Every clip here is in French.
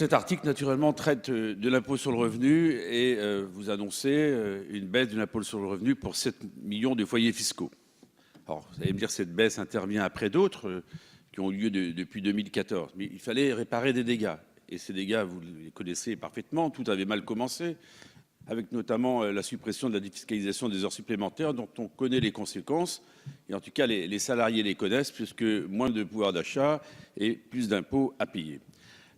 Cet article, naturellement, traite de l'impôt sur le revenu et vous annoncez une baisse de l'impôt sur le revenu pour 7 millions de foyers fiscaux. Alors, vous allez me dire que cette baisse intervient après d'autres qui ont eu lieu depuis 2014. Mais il fallait réparer des dégâts. Et ces dégâts, vous les connaissez parfaitement. Tout avait mal commencé, avec notamment la suppression de la défiscalisation des heures supplémentaires dont on connaît les conséquences. Et en tout cas, les salariés les connaissent, puisque moins de pouvoir d'achat et plus d'impôts à payer.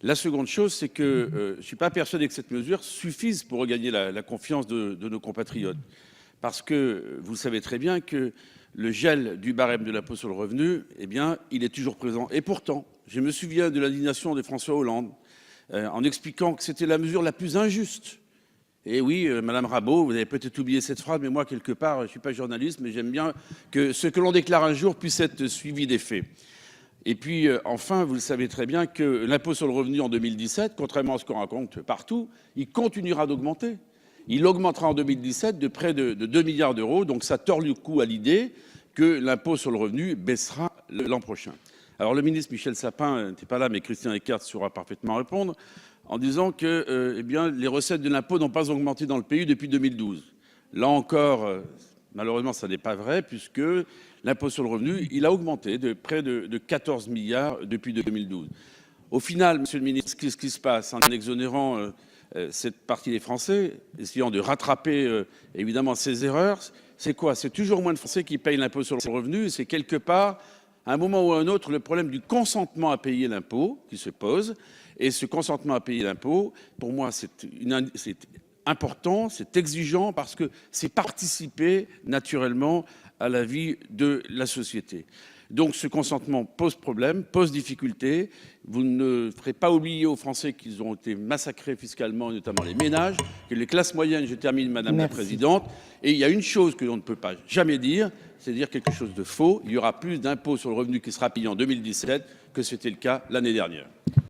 La seconde chose, c'est que je ne suis pas persuadé que cette mesure suffise pour regagner la confiance de nos compatriotes. Parce que vous savez très bien que le gel du barème de l'impôt sur le revenu, eh bien, il est toujours présent. Et pourtant, je me souviens de l'indignation de François Hollande en expliquant que c'était la mesure la plus injuste. Et oui, Madame Rabault, vous avez peut-être oublié cette phrase, mais moi, quelque part, je ne suis pas journaliste, mais j'aime bien que ce que l'on déclare un jour puisse être suivi des faits. Et puis, enfin, vous le savez très bien que l'impôt sur le revenu en 2017, contrairement à ce qu'on raconte partout, il continuera d'augmenter. Il augmentera en 2017 de près de 2 milliards d'euros. Donc, ça tord le cou à l'idée que l'impôt sur le revenu baissera l'an prochain. Alors, le ministre Michel Sapin n'était pas là, mais Christian Eckert saura parfaitement répondre en disant que eh bien, les recettes de l'impôt n'ont pas augmenté dans le pays depuis 2012. Là encore, malheureusement, ça n'est pas vrai, puisque l'impôt sur le revenu, il a augmenté de près de 14 milliards depuis 2012. Au final, Monsieur le ministre, qu'est-ce qui se passe en exonérant cette partie des Français, essayant de rattraper évidemment ces erreurs? C'est quoi? C'est toujours moins de Français qui payent l'impôt sur le revenu. C'est quelque part, à un moment ou à un autre, le problème du consentement à payer l'impôt qui se pose. Et ce consentement à payer l'impôt, pour moi, c'est important, c'est exigeant, parce que c'est participer naturellement à la vie de la société. Donc ce consentement pose problème, pose difficulté. Vous ne ferez pas oublier aux Français qu'ils ont été massacrés fiscalement, notamment les ménages, que les classes moyennes, je termine Madame la Présidente, et il y a une chose que l'on ne peut pas jamais dire, c'est dire quelque chose de faux. Il y aura plus d'impôt sur le revenu qui sera payé en 2017 que c'était le cas l'année dernière.